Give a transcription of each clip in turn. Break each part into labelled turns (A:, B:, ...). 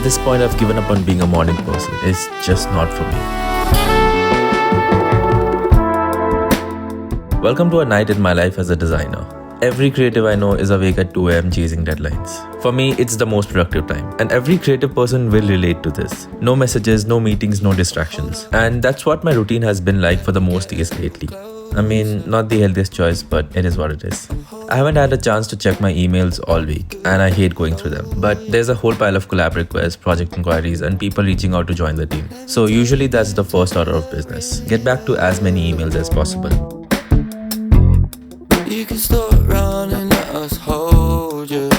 A: this point I've given up on being a morning person. It's just not for me. Welcome to a night in my life as a designer. Every creative I know is awake at 2 a.m. chasing deadlines. For me, it's the most productive time. And every creative person will relate to this. No messages, no meetings, no distractions. And that's what my routine has been like for the most years lately. I mean, not the healthiest choice, but it is what it is. I haven't had a chance to check my emails all week, and I hate going through them. But there's a whole pile of collab requests, project inquiries, and people reaching out to join the team. So usually that's the first order of business. Get back to as many emails as possible.
B: You can start running, let us hold you.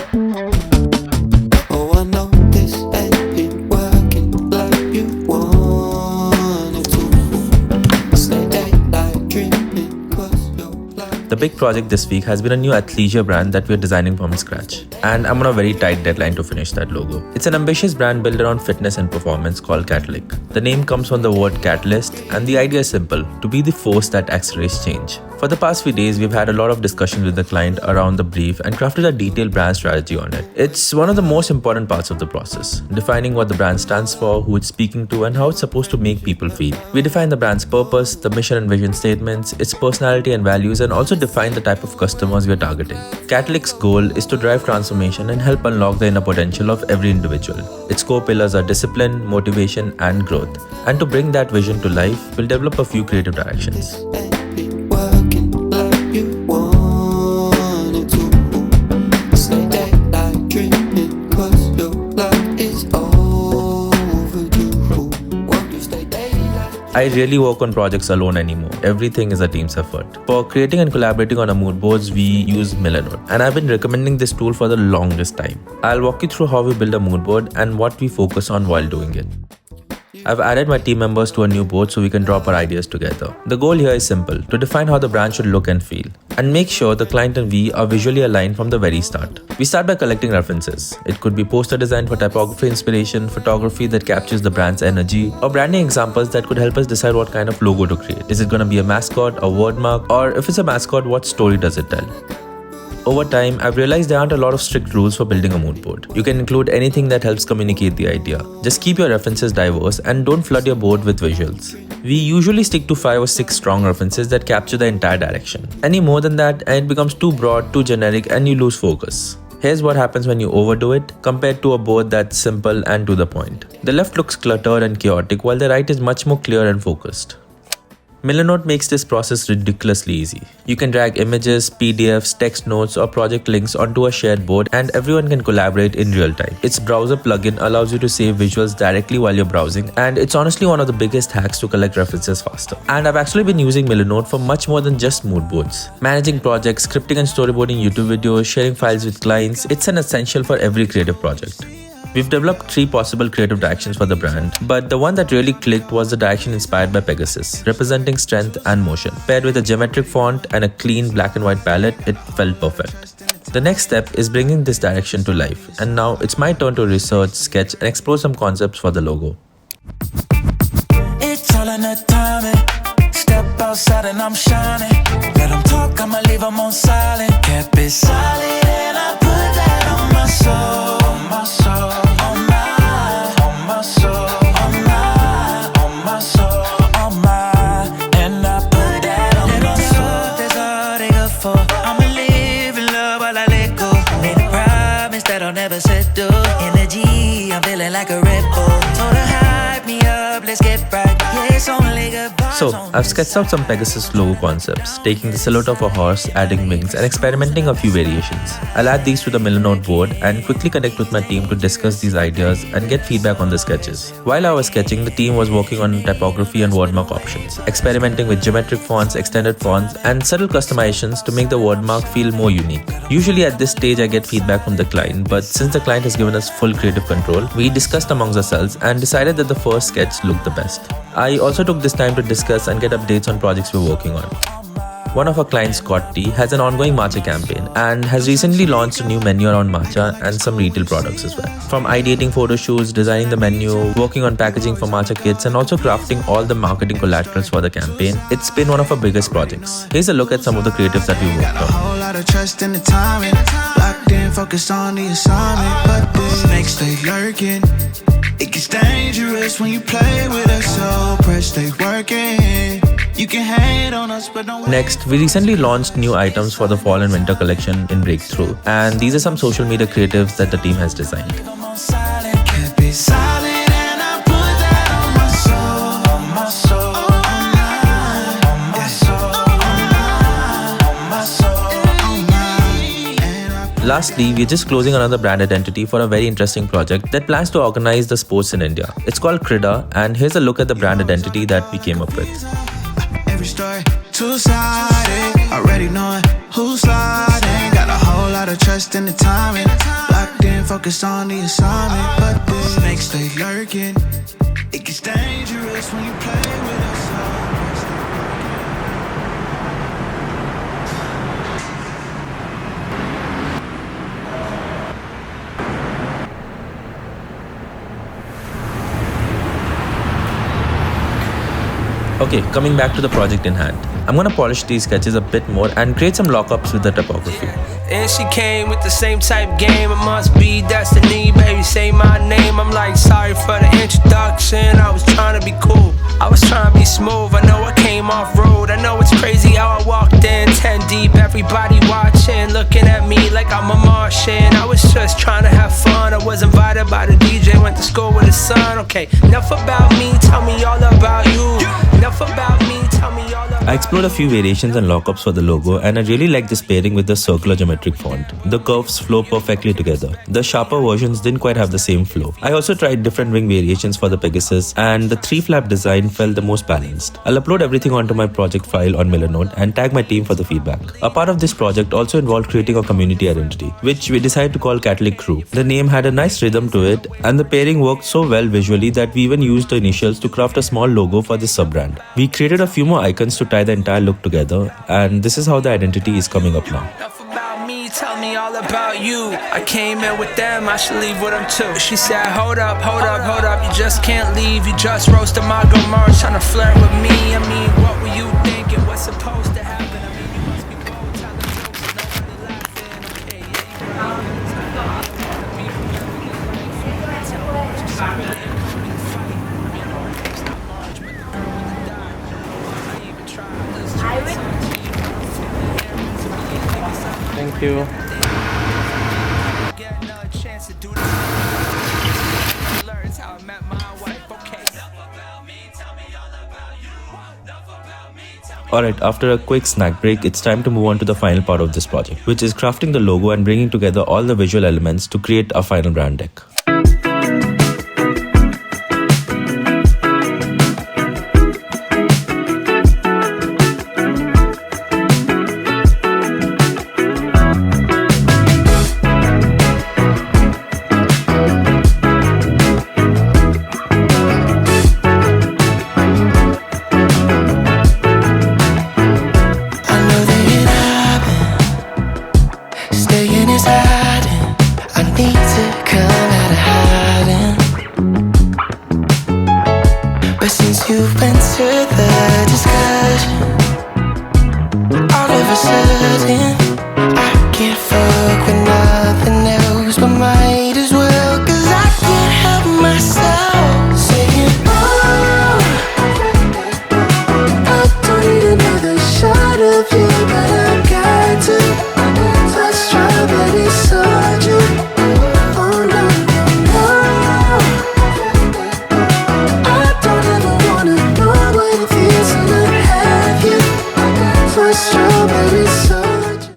B: Oh, I know this ain't been working like you wanted to. Stay daylight dreaming, 'cause your life.
A: The big project this week has been a new athleisure brand that we're designing from scratch. And I'm on a very tight deadline to finish that logo. It's an ambitious brand built around fitness and performance called Catalytic. The name comes from the word catalyst, and the idea is simple: to be the force that accelerates change. For the past few days, we've had a lot of discussions with the client around the brief and crafted a detailed brand strategy on it. It's one of the most important parts of the process, defining what the brand stands for, who it's speaking to, and how it's supposed to make people feel. We define the brand's purpose, the mission and vision statements, its personality and values, and also define the type of customers we're targeting. Catalytic's goal is to drive transformation and help unlock the inner potential of every individual. Its core pillars are discipline, motivation, and growth. And to bring that vision to life, we'll develop a few creative directions. I rarely work on projects alone anymore. Everything is a team's effort. For creating and collaborating on our mood boards, we use Milanote, and I've been recommending this tool for the longest time. I'll walk you through how we build a mood board and what we focus on while doing it. I've added my team members to a new board so we can drop our ideas together. The goal here is simple: to define how the brand should look and feel, and make sure the client and we are visually aligned from the very start. We start by collecting references. It could be poster design for typography inspiration, photography that captures the brand's energy, or branding examples that could help us decide what kind of logo to create. Is it going to be a mascot, a word mark, or if it's a mascot, what story does it tell? Over time, I've realized there aren't a lot of strict rules for building a mood board. You can include anything that helps communicate the idea. Just keep your references diverse and don't flood your board with visuals. We usually stick to 5 or 6 strong references that capture the entire direction. Any more than that, and it becomes too broad, too generic, and you lose focus. Here's what happens when you overdo it, compared to a board that's simple and to the point. The left looks cluttered and chaotic, while the right is much more clear and focused. Milanote makes this process ridiculously easy. You can drag images, PDFs, text notes, or project links onto a shared board, and everyone can collaborate in real time. Its browser plugin allows you to save visuals directly while you're browsing, and it's honestly one of the biggest hacks to collect references faster. And I've actually been using Milanote for much more than just mood boards. Managing projects, scripting and storyboarding YouTube videos, sharing files with clients, it's an essential for every creative project. We've developed 3 possible creative directions for the brand, but the one that really clicked was the direction inspired by Pegasus, representing strength and motion. Paired with a geometric font and a clean black and white palette, it felt perfect. The next step is bringing this direction to life, and now it's my turn to research, sketch, and explore some concepts for the logo.
C: It's all in the timing. Step outside and I'm shining. Let them talk, I'ma leave them on silent. Kept it solid and I put that on my soul. On my soul. Energy, I'm feeling like a Red Bull. Told her hype me up, let's get right. Yeah, it's only good vibes.
A: So, I've sketched out some Pegasus logo concepts, taking the silhouette of a horse, adding wings, and experimenting a few variations. I'll add these to the Milanote board and quickly connect with my team to discuss these ideas and get feedback on the sketches. While I was sketching, the team was working on typography and wordmark options, experimenting with geometric fonts, extended fonts, and subtle customizations to make the wordmark feel more unique. Usually at this stage, I get feedback from the client, but since the client has given us full creative control, we discussed amongst ourselves and decided that the first sketch looked the best. I also took this time to discuss and get updates on projects we're working on. One of our clients, Scott T, has an ongoing matcha campaign and has recently launched a new menu around matcha and some retail products as well. From ideating photo shoots, designing the menu, working on packaging for matcha kits, and also crafting all the marketing collaterals for the campaign, it's been one of our biggest projects. Here's a look at some of the creatives that we worked on.
D: A whole lot of trust in the timing. Locked in, focused on the assignment, but the snakes stay lurking.
C: It gets dangerous when you play with us, so press stay working. You can hate on us, but don't.
A: Next, we recently launched new items for the fall and winter collection in Breakthrough, and these are some social media creatives that the team has designed.
C: I'm on silent, can't be silent, and I put that on my soul, on my soul, on mine, on my soul, on mine, on my soul, on mine. And I
A: Lastly, we're just closing another brand identity for a very interesting project that plans to organize the sports in India. It's called Crida, and here's a look at the brand identity that we came up with.
C: every story two-sided, already knowing who's sliding. Got a whole lot of trust in the timing. Locked in, focused on the assignment. But the snakes stay lurking. It gets dangerous when you play with us.
A: Okay, coming back to the project in hand. I'm gonna polish these sketches a bit more and create some lockups with the typography.
D: And she came with the same type game. It must be destiny, baby, say my name. I'm like, sorry for the introduction. I was trying to be cool, I was trying to be smooth. I know I came off road. I know it's crazy how I walked in 10 deep. Everybody watching, looking at me like I'm a Martian. I was just trying to have fun. I was invited by the DJ, went to school with his son. Okay, enough about me, tell me all about you. Enough about me, tell me all about
A: I explored a few variations and lockups for the logo, and I really like this pairing with the circular geometric font. The curves flow perfectly together. The sharper versions didn't quite have the same flow. I also tried different wing variations for the Pegasus, and the 3-flap design felt the most balanced. I'll upload everything onto my project file on Millernote and tag my team for the feedback. A part of this project also involved creating a community identity, which we decided to call Catholic Crew. The name had a nice rhythm to it, and the pairing worked so well visually that we even used the initials to craft a small logo for this sub-brand. We created a few more icons to tie the entire look together, and this is how the identity is coming up now.
D: Enough about me, tell me all about you. I came in with them, I should leave with them too. She said, hold up, hold up, hold up. You just can't leave, you just roasted my Mars, trying to flirt with me. I mean, what were you thinking? What's supposed to happen? I mean, you must be bold, telling jokes and nobody laughing. Okay,
A: Thank you. Alright, after a quick snack break, it's time to move on to the final part of this project, which is crafting the logo and bringing together all the visual elements to create a final brand deck.